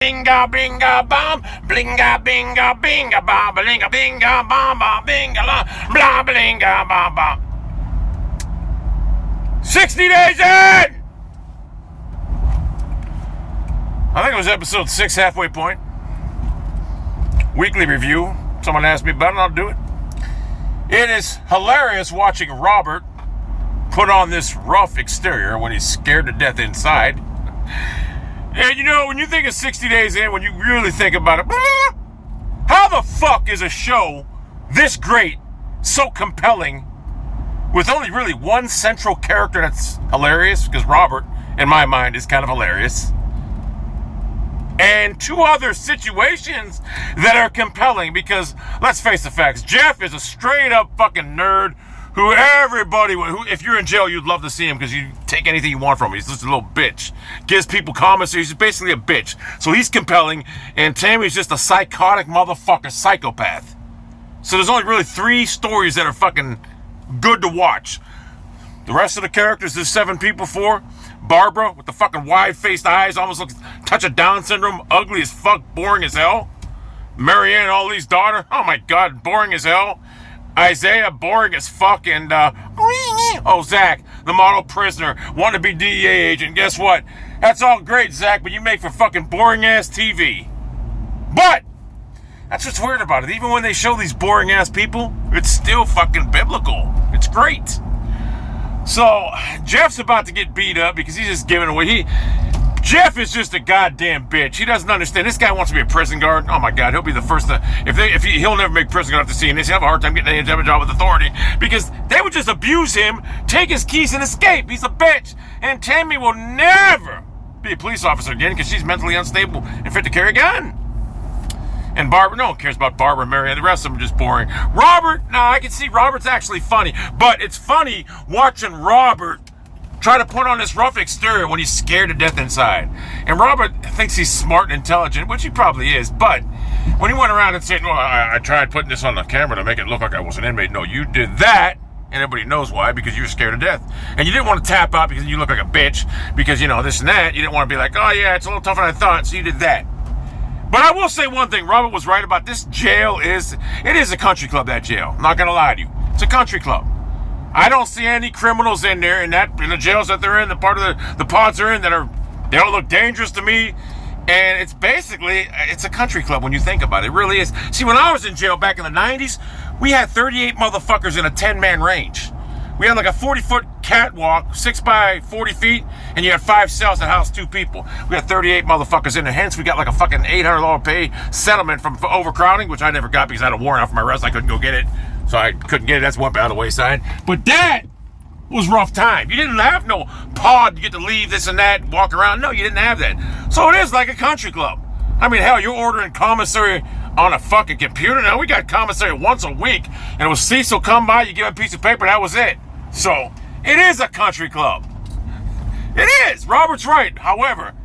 binga binga bomb, blinga binga binga bomb, blinga binga bomb, binga la, blah blinga bomb bomb. 60 days in! I think it was episode 6, halfway point. Weekly review. Someone asked me about it, I'll do it. It is hilarious watching Robert put on this rough exterior when he's scared to death inside. And you know, when you think of 60 days in, when you really think about it, how the fuck is a show this great, so compelling, with only really one central character that's hilarious, because Robert, in my mind, is kind of hilarious, and 2 other situations that are compelling? Because, let's face the facts, Jeff is a straight up fucking nerd who everybody, if you're in jail, you'd love to see him because you take anything you want from him. He's just a little bitch. Gives people comments. He's basically a bitch. So he's compelling, and Tammy's just a psychotic motherfucker, psychopath. So there's only really 3 stories that are fucking good to watch. The rest of the characters, there's 7 people for. Barbara, with the fucking wide-faced eyes, almost looks touch of Down syndrome, ugly as fuck, boring as hell. Marianne, all these daughter, oh my god, boring as hell. Isaiah, boring as fuck, and Zach, the model prisoner, wannabe DEA agent. Guess what? That's all great, Zach, but you make for fucking boring-ass TV. But that's what's weird about it. Even when they show these boring-ass people, it's still fucking biblical. It's great. So, Jeff's about to get beat up because he's just giving away. Jeff is just a goddamn bitch. He doesn't understand. This guy wants to be a prison guard. Oh my god, he'll be the first to. He'll never make prison guard after seeing this. He'll have a hard time getting any type of job with authority because they would just abuse him, take his keys, and escape. He's a bitch. And Tammy will never be a police officer again because she's mentally unstable and fit to carry a gun. And Barbara, no one cares about Barbara and Mary. The rest of them are just boring. Robert, I can see Robert's actually funny. But it's funny watching Robert try to put on this rough exterior when he's scared to death inside. And Robert thinks he's smart and intelligent, which he probably is. But when he went around and said, well, I tried putting this on the camera to make it look like I was an inmate. No, you did that. And everybody knows why, because you were scared to death. And you didn't want to tap out because you look like a bitch. Because, this and that. You didn't want to be like, oh yeah, it's a little tougher than I thought. So you did that. But I will say one thing. Robert was right about this jail. It is a country club, that jail. I'm not going to lie to you. It's a country club. I don't see any criminals in there in the jails that they're in, the part of the pods they're in they don't look dangerous to me. And it's a country club when you think about it. It really is. See, when I was in jail back in the 90s, we had 38 motherfuckers in a 10-man range. We had like a 40-foot catwalk, 6 by 40 feet, and you had 5 cells that housed 2 people. We had 38 motherfuckers in there. Hence, we got like a fucking $800 pay settlement for overcrowding, which I never got because I had a warrant out for my arrest. I couldn't go get it. So I couldn't get it. That's one by the wayside. But that was rough time. You didn't have no pod. You get to leave this and that, walk around. No, you didn't have that. So it is like a country club. I mean, hell, you're ordering commissary on a fucking computer. Now, we got commissary once a week. And it was Cecil come by, you give him a piece of paper, that was it. So it is a country club. It is. Robert's right. However,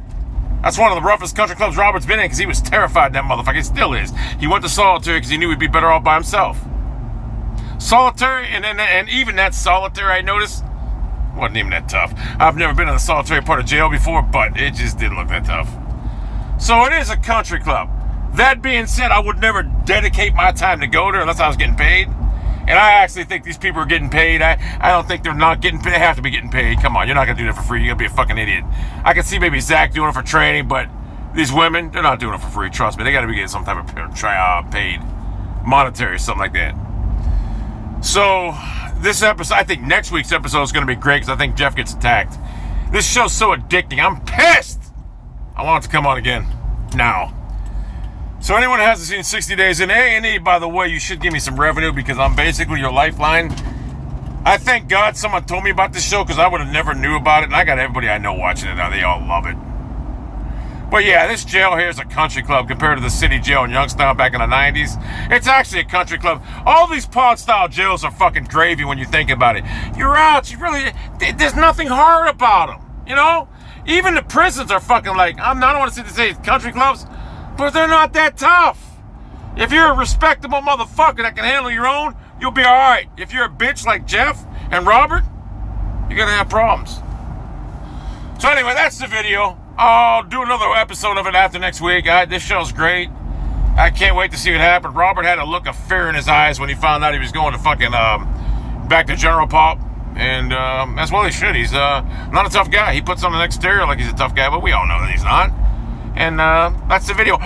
that's one of the roughest country clubs Robert's been in because he was terrified of that motherfucker. He still is. He went to solitary because he knew he'd be better off by himself. Solitary, and even that solitary, I noticed, wasn't even that tough. I've never been in the solitary part of jail before, but it just didn't look that tough. So it is a country club. That being said, I would never dedicate my time to go there unless I was getting paid. And I actually think these people are getting paid. I don't think they're not getting paid. They have to be getting paid. Come on, you're not going to do that for free. You're going to be a fucking idiot. I can see maybe Zach doing it for training, but these women, they're not doing it for free. Trust me. They got to be getting some type of paid monetary or something like that. So, this episode, I think next week's episode is going to be great because I think Jeff gets attacked. This show's so addicting. I'm pissed. I want it to come on again. Now. So anyone who hasn't seen 60 Days in A&E, by the way, you should give me some revenue because I'm basically your lifeline. I thank God someone told me about this show because I would have never knew about it. And I got everybody I know watching it now. They all love it. But yeah, this jail here is a country club compared to the city jail in Youngstown back in the 90s. It's actually a country club. All these pod-style jails are fucking gravy when you think about it. You're out. There's nothing hard about them. Even the prisons are fucking like, I don't want to say country clubs, but they're not that tough. If you're a respectable motherfucker that can handle your own, you'll be all right. If you're a bitch like Jeff and Robert, you're going to have problems. So anyway, that's the video. I'll do another episode of it after next week. This show's great. I can't wait to see what happens. Robert had a look of fear in his eyes when he found out he was going to fucking back to General Pop. And as well he should. He's not a tough guy. He puts on an exterior like he's a tough guy, but we all know that he's not. And that's the video.